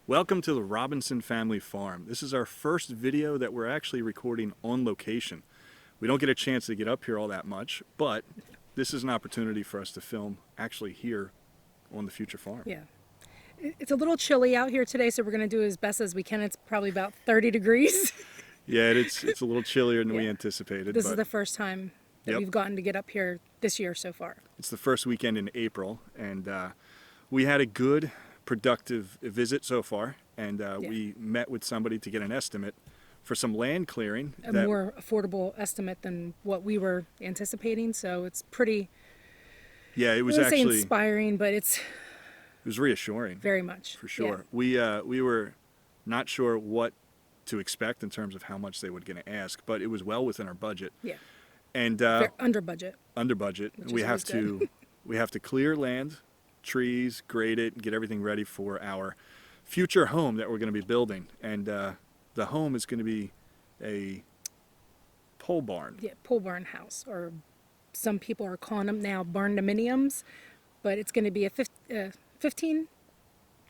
Welcome to the Robinson Family Farm. This is our first video that we're actually recording on location. We don't get a chance to get up here all that much, but this is an opportunity for us to film actually here on the future farm. Yeah. It's a little chilly out here today, so we're going to do as best as we can. It's probably about 30 degrees. Yeah, it's a little chillier than we Yeah. anticipated. This but is the first time that we've gotten to get up here this year so far. It's the first weekend in April, and we had a good, productive visit so far, and we met with somebody to get an estimate for some land clearing. A more affordable estimate than what we were anticipating, so it's pretty, yeah, it was I wouldn't say actually inspiring, but it was reassuring. very much. For sure. Yeah. We were not sure what to expect in terms of how much they were going to ask, but it was well within our budget. Yeah. And Under budget. under budget. We have to we have to clear land, trees, grade it, and get everything ready for our future home that we're going to be building. And the home is going to be a pole barn. Yeah, pole barn house, or some people are calling them now barn-dominiums, but it's going to be a 15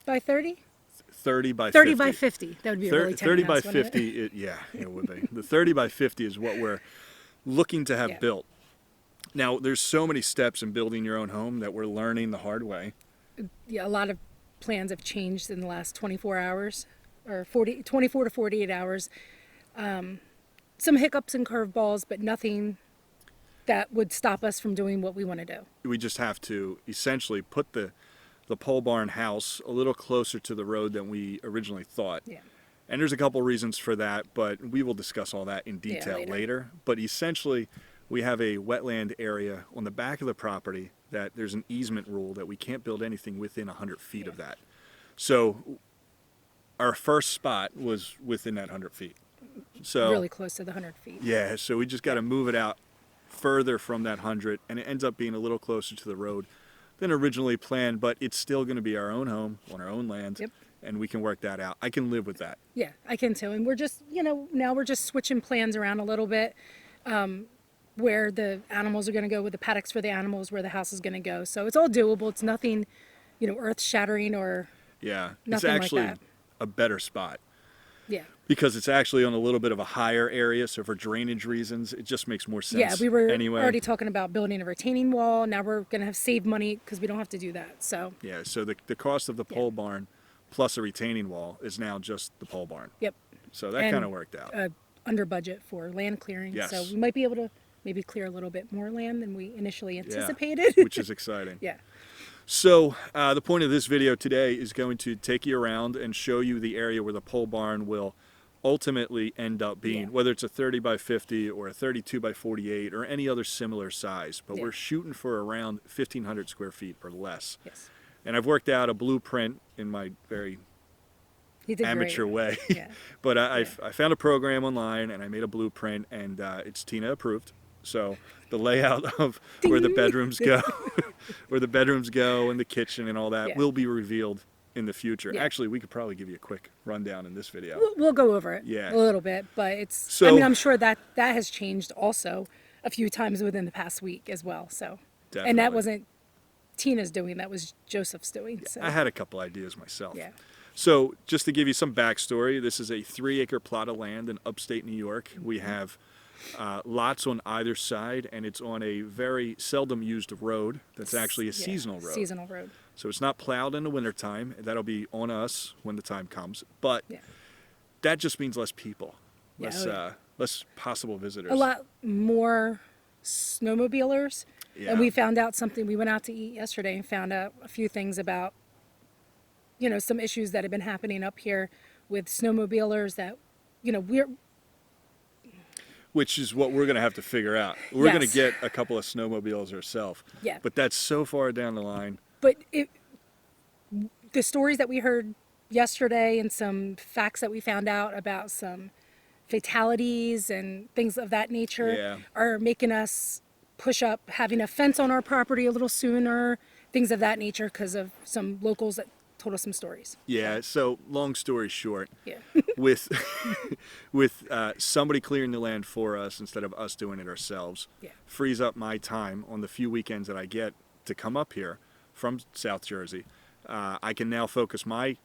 by 30? 30 by 30 50. by 50. That would be a really tiny 30 by house, wouldn't it? 50, yeah, it would be. The 30 by 50 is what we're looking to have built. Now, there's so many steps in building your own home that we're learning the hard way. Yeah, a lot of plans have changed in the last 24 hours, or 24 to 48 hours. Some hiccups and curveballs, but nothing that would stop us from doing what we want to do. We just have to essentially put the pole barn house a little closer to the road than we originally thought. Yeah. And there's a couple reasons for that, but we will discuss all that in detail later. But essentially, we have a wetland area on the back of the property that there's an easement rule that we can't build anything within 100 feet of that. So our first spot was within that 100 feet. So Really close to the 100 feet. yeah, so we just got to move it out further from that 100, and it ends up being a little closer to the road than originally planned, but it's still going to be our own home on our own land. Yep. And we can work that out. I can live with that. Yeah, I can too. And we're just, now we're just switching plans around a little bit, where the animals are going to go, with the paddocks for the animals, where the house is going to go. So it's all doable. It's nothing, earth shattering or Yeah, it's nothing actually like that. a better spot Yeah. because it's actually on a little bit of a higher area. So for drainage reasons, it just makes more sense. Yeah, we were anyway. already talking about building a retaining wall. Now we're going to have saved money because we don't have to do that. So, Yeah, so the cost of the pole barn plus a retaining wall is now just the pole barn. yep. So that kind of worked out. Under budget for land clearing. Yes. So we might be able to maybe clear a little bit more land than we initially Yeah, anticipated. which is exciting. Yeah. So the point of this video today is going to take you around and show you the area where the pole barn will ultimately end up being, whether it's a 30 by 50 or a 32 by 48 or any other similar size. But we're shooting for around 1,500 square feet or less. Yes. And I've worked out a blueprint in my very You did amateur great. way. Yeah. But I found a program online and I made a blueprint, and it's Tina approved. So the layout of where the bedrooms go, where the bedrooms go, and the kitchen and all that will be revealed in the future. Yeah. Actually, we could probably give you a quick rundown in this video. We'll go over it Yeah. a little bit, but it's, So- I mean, I'm sure that has changed also a few times within the past week as well. So, Definitely. and that wasn't Tina's doing, that was Joseph's doing. So, I had a couple ideas myself. yeah. So just to give you some backstory, this is a 3-acre plot of land in upstate New York. We have lots on either side, and it's on a very seldom used road that's actually a seasonal road. Seasonal road. So it's not plowed in the wintertime. That'll be on us when the time comes. But that just means less people, less possible visitors. A lot more snowmobilers. Yeah. And we found out something. We went out to eat yesterday and found out a few things about, some issues that have been happening up here with snowmobilers that, Which is what we're going to have to figure out. We're going to Yes. get a couple of snowmobiles ourselves. Yeah. But that's so far down the line. But the stories that we heard yesterday and some facts that we found out about some fatalities and things of that nature are making us push up having a fence on our property a little sooner, things of that nature, because of some locals that told us some stories. Yeah, so long story short, Yeah. with somebody clearing the land for us instead of us doing it ourselves, frees up my time on the few weekends that I get to come up here from South Jersey. I can now focus my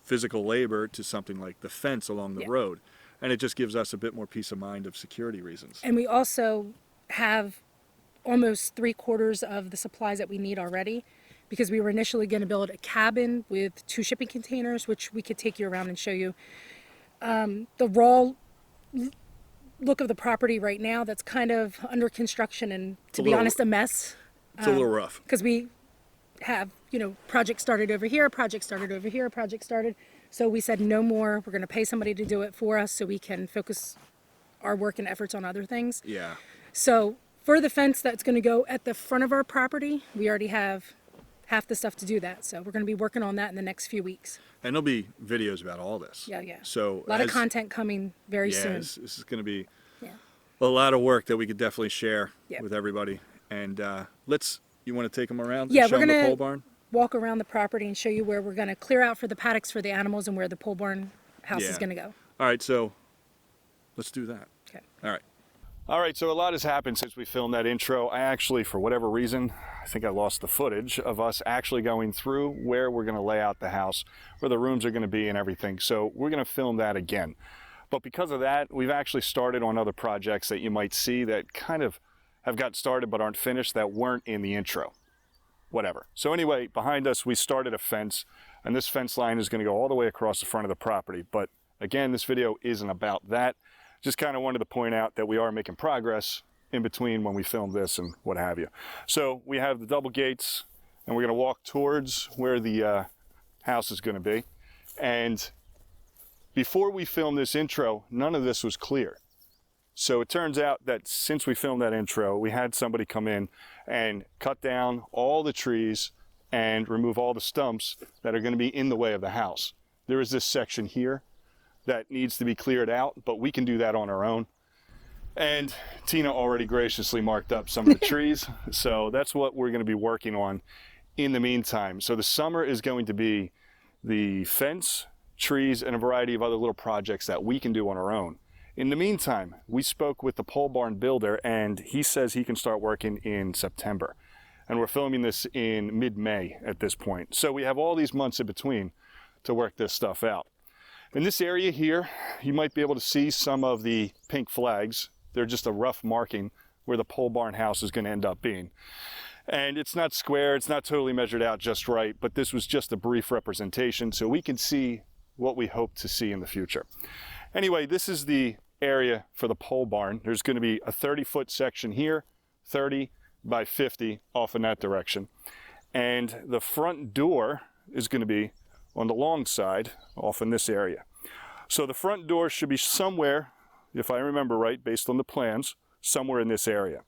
physical labor to something like the fence along the road. And it just gives us a bit more peace of mind of security reasons. And we also have almost 3/4 of the supplies that we need already, because we were initially going to build a cabin with 2 shipping containers, which we could take you around and show you. The raw look of the property right now, that's kind of under construction and, to be honest, a mess. It's a little rough. Because we have, project started over here, project started over here, project started. So we said no more. We're going to pay somebody to do it for us so we can focus our work and efforts on other things. Yeah. So for the fence that's going to go at the front of our property, we already have half the stuff to do that. So we're going to be working on that in the next few weeks. And there'll be videos about all this. Yeah, yeah. So a lot of content coming very soon. This is going to be a lot of work that we could definitely share with everybody. And you want to take them around? Yeah, and show we're them going the pole barn? Walk around the property and show you where we're going to clear out for the paddocks for the animals and where the pole barn house is going to go. All right, so let's do that. Okay. All right, so a lot has happened since we filmed that intro. I actually, for whatever reason, I think I lost the footage of us actually going through where we're going to lay out the house, where the rooms are going to be and everything. So we're going to film that again. But because of that, we've actually started on other projects that you might see that kind of have got started but aren't finished, that weren't in the intro. Whatever. So anyway, behind us, we started a fence, and this fence line is going to go all the way across the front of the property. But again, this video isn't about that. Just kind of wanted to point out that we are making progress in between when we filmed this and what have you. So we have the double gates, and we're going to walk towards where the house is going to be. And before we filmed this intro, none of this was clear. So it turns out that since we filmed that intro, we had somebody come in and cut down all the trees and remove all the stumps that are going to be in the way of the house. There is this section here that needs to be cleared out, but we can do that on our own. And Tina already graciously marked up some of the trees. So that's what we're going to be working on in the meantime. So the summer is going to be the fence, trees, and a variety of other little projects that we can do on our own. In the meantime, we spoke with the pole barn builder, and he says he can start working in September. And we're filming this in mid-May at this point. So we have all these months in between to work this stuff out. In this area here, you might be able to see some of the pink flags. They're just a rough marking where the pole barn house is going to end up being. And it's not square, it's not totally measured out just right, but this was just a brief representation so we can see what we hope to see in the future. Anyway, this is the area for the pole barn. There's going to be a 30-foot section here, 30 by 50 off in that direction. And the front door is going to be on the long side off in this area. So the front door should be somewhere, if I remember right, based on the plans, somewhere in this area.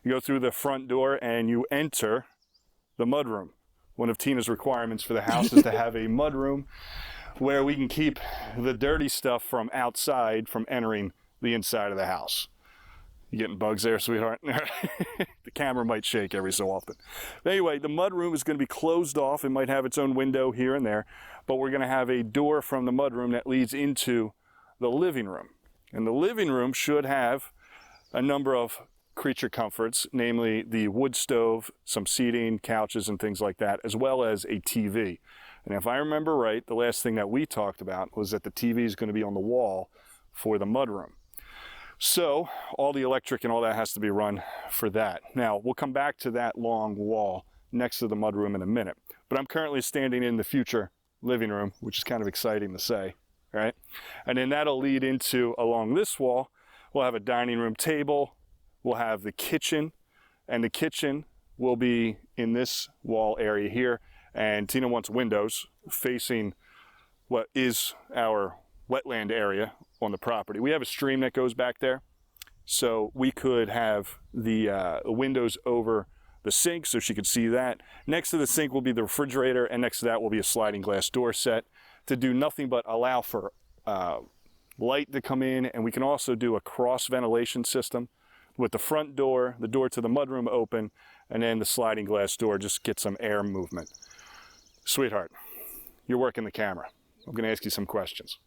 You go through the front door and you enter the mudroom. One of Tina's requirements for the house is to have a mudroom where we can keep the dirty stuff from outside from entering the inside of the house. You getting bugs there, sweetheart? The camera might shake every so often. But anyway, the mudroom is going to be closed off. It might have its own window here and there, but we're going to have a door from the mudroom that leads into the living room. And the living room should have a number of creature comforts, namely the wood stove, some seating, couches, and things like that, as well as a TV. And if I remember right, the last thing that we talked about was that the TV is going to be on the wall for the mudroom. So all the electric and all that has to be run for that. Now, we'll come back to that long wall next to the mudroom in a minute. But I'm currently standing in the future living room, which is kind of exciting to say, right? And then that'll lead into, along this wall, we'll have a dining room table, we'll have the kitchen, and the kitchen will be in this wall area here. And Tina wants windows facing what is our wetland area on the property. We have a stream that goes back there, so we could have the windows over the sink so she could see that. Next to the sink will be the refrigerator, and next to that will be a sliding glass door set to do nothing but allow for light to come in, and we can also do a cross ventilation system with the front door, the door to the mudroom open, and then the sliding glass door just get some air movement. Sweetheart, you're working the camera. I'm going to ask you some questions.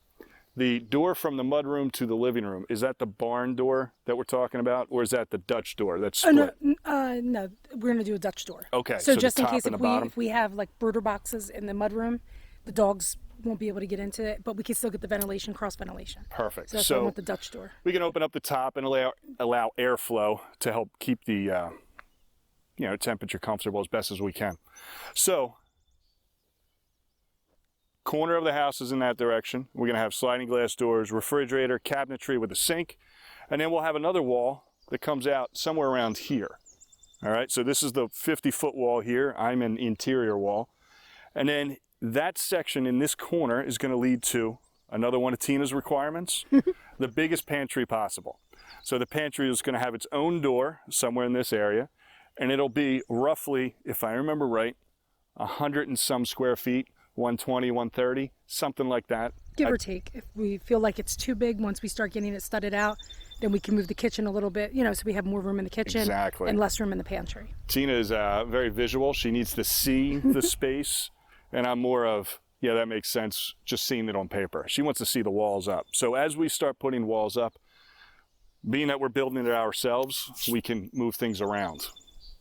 The door from the mudroom to the living room, is that the barn door that we're talking about, or is that the Dutch door that's split? No, we're going to do a Dutch door. Okay, So just the in top case and the bottom? if we have like brooder boxes in the mudroom, the dogs won't be able to get into it, but we can still get the ventilation, cross ventilation. Perfect. So that's why I want the Dutch door. We can open up the top and allow airflow to help keep the temperature comfortable as best as we can. So, corner of the house is in that direction. We're going to have sliding glass doors, refrigerator, cabinetry with a sink, and then we'll have another wall that comes out somewhere around here. All right, so this is the 50-foot wall here. I'm an interior wall. And then that section in this corner is going to lead to another one of Tina's requirements, the biggest pantry possible. So the pantry is going to have its own door somewhere in this area, and it'll be roughly, if I remember right, 100 and some square feet, 120, 130, something like that. Give or take. If we feel like it's too big, once we start getting it studded out, then we can move the kitchen a little bit, so we have more room in the kitchen and less room in the pantry. Tina is very visual. She needs to see the space, and I'm more of, yeah, that makes sense, just seeing it on paper. She wants to see the walls up. So as we start putting walls up, being that we're building it ourselves, we can move things around.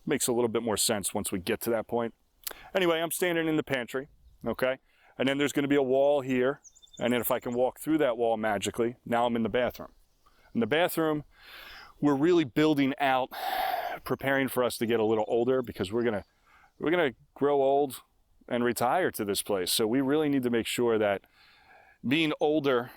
Makes a little bit more sense once we get to that point. Anyway, I'm standing in the pantry, okay? And then there's going to be a wall here, and then if I can walk through that wall magically, now I'm in the bathroom. In the bathroom, we're really building out, preparing for us to get a little older, because we're gonna grow old and retire to this place. So we really need to make sure that being older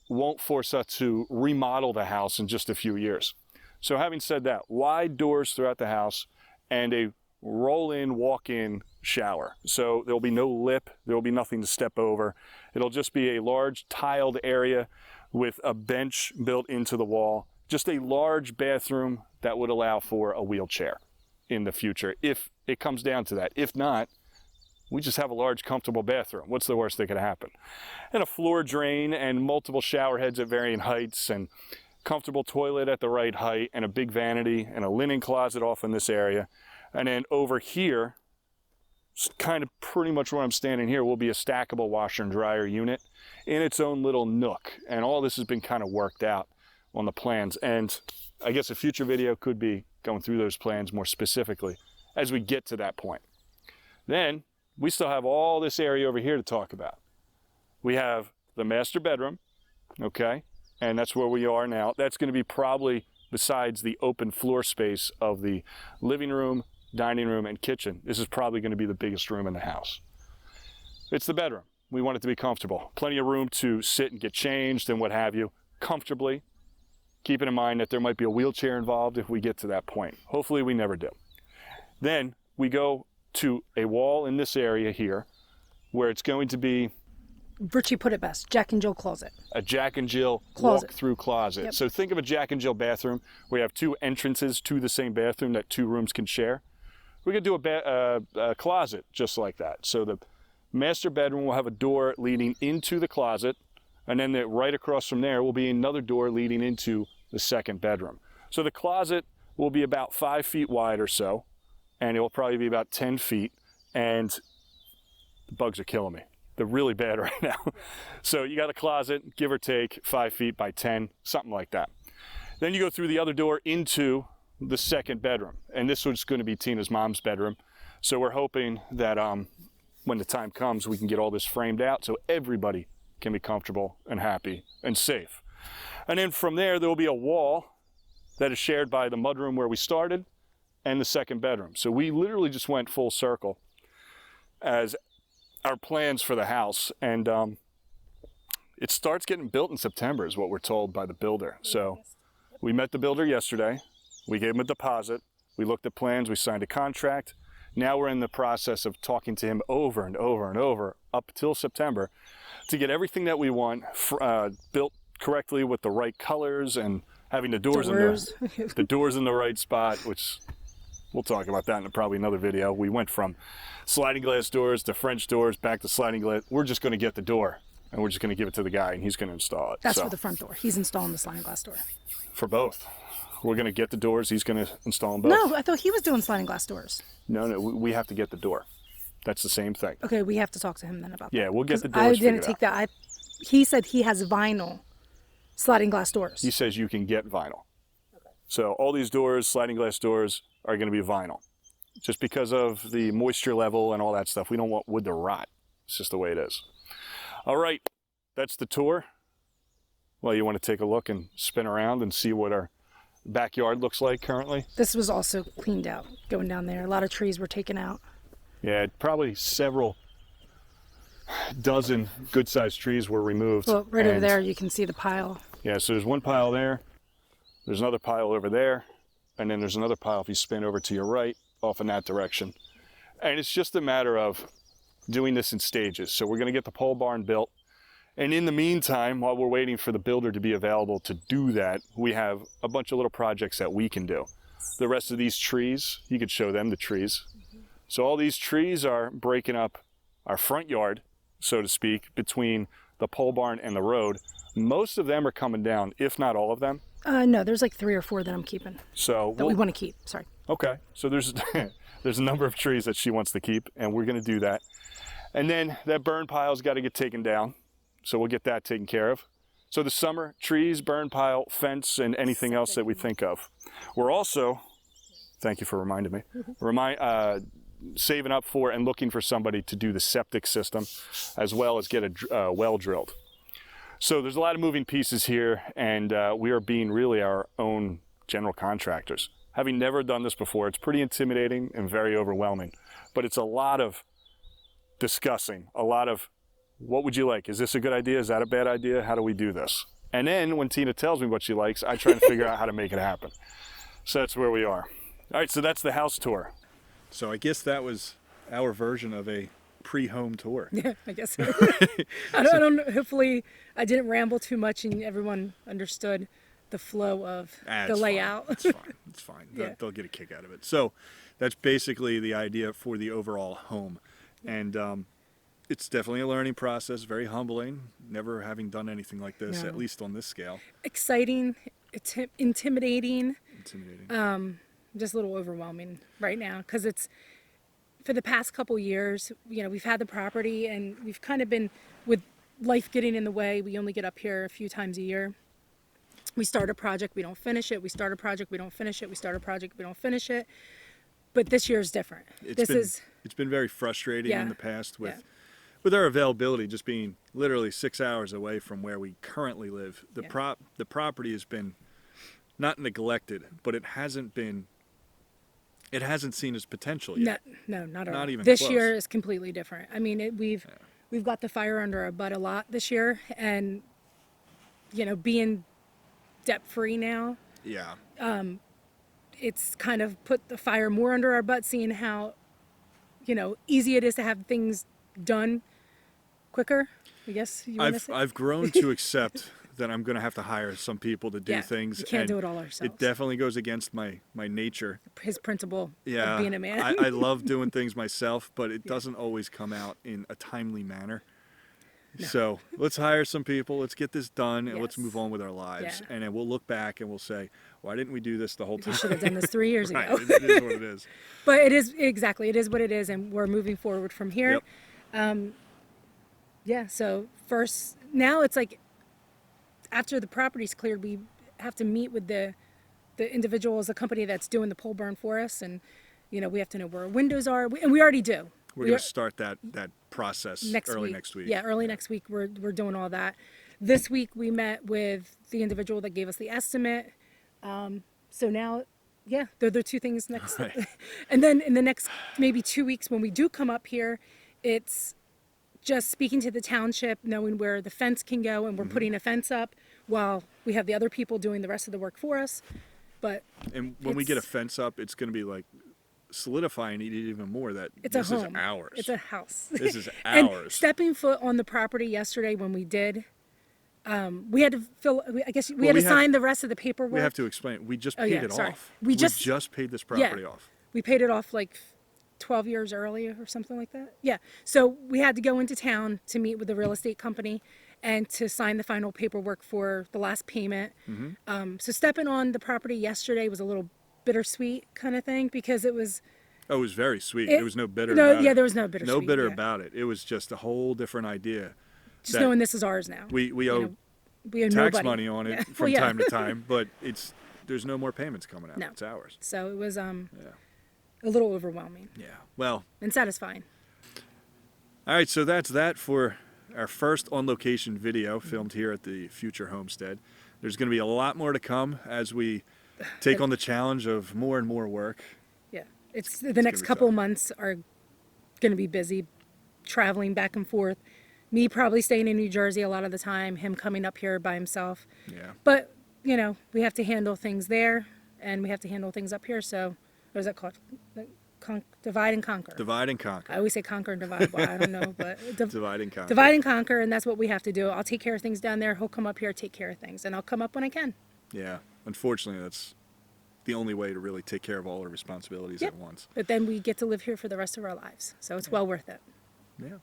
won't force us to remodel the house in just a few years. So having said that, wide doors throughout the house and a roll-in, walk-in shower. So there'll be no lip, there'll be nothing to step over. It'll just be a large tiled area with a bench built into the wall, just a large bathroom that would allow for a wheelchair in the future, if it comes down to that. If not, we just have a large, comfortable bathroom. What's the worst that could happen? And a floor drain and multiple shower heads at varying heights and comfortable toilet at the right height and a big vanity and a linen closet off in this area. And then over here, kind of pretty much where I'm standing here, will be a stackable washer and dryer unit in its own little nook. And all this has been kind of worked out on the plans. And I guess a future video could be going through those plans more specifically as we get to that point. Then we still have all this area over here to talk about. We have the master bedroom, okay? And that's where we are now. That's going to be probably, besides the open floor space of the living room, dining room, and kitchen, this is probably going to be the biggest room in the house. It's the bedroom. We want it to be comfortable. Plenty of room to sit and get changed and what have you, comfortably, keeping in mind that there might be a wheelchair involved if we get to that point. Hopefully we never do. Then we go to a wall in this area here where it's going to be, Richie put it best, Jack and Jill closet. A Jack and Jill walk-through closet. Yep. So think of a Jack and Jill bathroom where you have two entrances to the same bathroom that two rooms can share. We're going to do a closet just like that. So the master bedroom will have a door leading into the closet, and then right across from there will be another door leading into the second bedroom. So the closet will be about 5 feet wide or so, and it will probably be about 10 feet, and the bugs are killing me. They're really bad right now. So you got a closet, give or take 5 feet by 10, something like that. Then you go through the other door into the second bedroom, and this was going to be Tina's mom's bedroom. So we're hoping that when the time comes, we can get all this framed out so everybody can be comfortable and happy and safe. And then from there will be a wall that is shared by the mudroom where we started and the second bedroom. So we literally just went full circle as our plans for the house, and it starts getting built in September is what we're told by the builder. So we met the builder yesterday, we gave him a deposit, we looked at plans, we signed a contract. Now we're in the process of talking to him over and over and over up till September to get everything that we want built correctly with the right colors and having the doors in the doors in the right spot, which we'll talk about that in probably another video. We went from sliding glass doors to French doors, back to sliding glass. We're just going to get the door, and we're just going to give it to the guy, and he's going to install it. That's for the front door. He's installing the sliding glass door. For both. We're going to get the doors. He's going to install them both. No, I thought he was doing sliding glass doors. No, we have to get the door. That's the same thing. Okay, we have to talk to him then about that. Yeah, we'll get the doors. I didn't take that. He said he has vinyl sliding glass doors. He says you can get vinyl. Okay. So all these doors, sliding glass doors, are going to be vinyl. Just because of the moisture level and all that stuff. We don't want wood to rot. It's just the way it is. All right, that's the tour. Well, you want to take a look and spin around and see what our backyard looks like currently? This was also cleaned out going down there. A lot of trees were taken out. Yeah, probably several dozen good-sized trees were removed. Well, right over there you can see the pile. Yeah, so there's one pile there, there's another pile over there, and then there's another pile if you spin over to your right, off in that direction. And it's just a matter of doing this in stages. So we're going to get the pole barn built. And in the meantime, while we're waiting for the builder to be available to do that, we have a bunch of little projects that we can do. The rest of these trees, you could show them the trees. So all these trees are breaking up our front yard, so to speak, between the pole barn and the road. Most of them are coming down, if not all of them. No, there's like 3 or 4 that I'm keeping. So we want to keep, sorry. Okay, so there's there's a number of trees that she wants to keep, and we're going to do that. And then that burn pile's got to get taken down. So we'll get that taken care of. So the summer, trees, burn pile, fence, and anything else that we think of. We're also, thank you for reminding me, saving up for and looking for somebody to do the septic system, as well as get a well drilled. So there's a lot of moving pieces here, and we are being really our own general contractors. Having never done this before, it's pretty intimidating and very overwhelming. But it's a lot of discussing, a lot of, what would you like? Is this a good idea? Is that a bad idea? How do we do this? And then when Tina tells me what she likes, I try and figure out how to make it happen. So that's where we are. All right, so that's the house tour. So I guess that was our version of a pre-home tour. Yeah, I guess so. I don't know, hopefully I didn't ramble too much and everyone understood the flow of the layout. It's fine. It's fine. Yeah. They'll get a kick out of it. So that's basically the idea for the overall home. And it's definitely a learning process, very humbling, never having done anything like this, at least on this scale. Exciting, intimidating. Just a little overwhelming right now because it's, for the past couple years, we've had the property and we've kind of been, with life getting in the way, we only get up here a few times a year. We start a project, we don't finish it. We start a project, we don't finish it. We start a project, we don't finish it. But this year is different. It's been very frustrating in the past with our availability just being literally 6 hours away from where we currently live. The property has been not neglected, but it hasn't seen its potential yet. No, not at all. Not even this close. Year is completely different. I mean, we've got the fire under our butt a lot this year, and being debt-free now. Yeah. It's kind of put the fire more under our butt, seeing how easy it is to have things done quicker. I guess I've grown to accept that I'm going to have to hire some people to do things. We can't do it all ourselves. It definitely goes against my nature. His principle of being a man. I love doing things myself, but it doesn't always come out in a timely manner. No. So let's hire some people, let's get this done, and let's move on with our lives. And then we'll look back and we'll say, why didn't we do this the whole time? We should have done this 3 years ago. It is what it is. But it is what it is, and we're moving forward from here. Yep. So first, now it's like, after the property's cleared, we have to meet with the individuals, the company that's doing the pole burn for us, and we have to know where our windows are, and we already do. We're going to start that process early next week. Yeah, early next week we're doing all that. This week we met with the individual that gave us the estimate. So now, they're the 2 things next. Right. And then in the next maybe 2 weeks when we do come up here, it's just speaking to the township, knowing where the fence can go, and we're putting a fence up while we have the other people doing the rest of the work for us. And when we get a fence up, it's going to be like solidifying it even more that this is ours. It's a house. This is ours. And stepping foot on the property yesterday when we did, we had to sign the rest of the paperwork. We have to explain. We just paid it off. We just paid this property off. We paid it off like 12 years earlier or something like that. Yeah. So we had to go into town to meet with the real estate company and to sign the final paperwork for the last payment. So stepping on the property yesterday was a little bittersweet kind of thing because it was... Oh, it was very sweet. There was no bitter about it. Yeah, there was no bittersweet. No bitter about it. It was just a whole different idea. Just knowing this is ours now. We owe tax money on it from time to time, but there's no more payments coming out. No. It's ours. So it was a little overwhelming. Yeah. Well. And satisfying. All right, so that's that for our first on-location video filmed here at the future homestead. There's going to be a lot more to come as we take on the challenge of more and more work. Yeah, it's the next couple months are going to be busy, traveling back and forth. Me probably staying in New Jersey a lot of the time, him coming up here by himself. Yeah. But, you know, we have to handle things there, and we have to handle things up here. So, what is that called? Divide and conquer. Divide and conquer. I always say conquer and divide. Well, I don't know, but divide and conquer. Divide and conquer, and that's what we have to do. I'll take care of things down there. He'll come up here, take care of things, and I'll come up when I can. Yeah. Unfortunately, that's the only way to really take care of all our responsibilities at once. But then we get to live here for the rest of our lives, so it's well worth it. Yeah.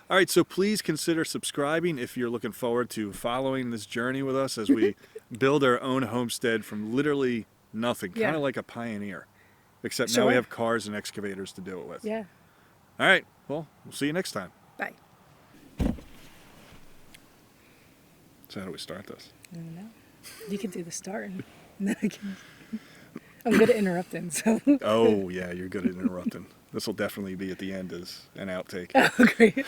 All right, so please consider subscribing if you're looking forward to following this journey with us as we build our own homestead from literally nothing, kind of like a pioneer. Except now we have cars and excavators to do it with. Yeah. All right. Well, we'll see you next time. Bye. So how do we start this? I don't know. You can do the start, and then I can. I'm good at interrupting. So. Oh yeah, you're good at interrupting. This will definitely be at the end as an outtake. Oh, great.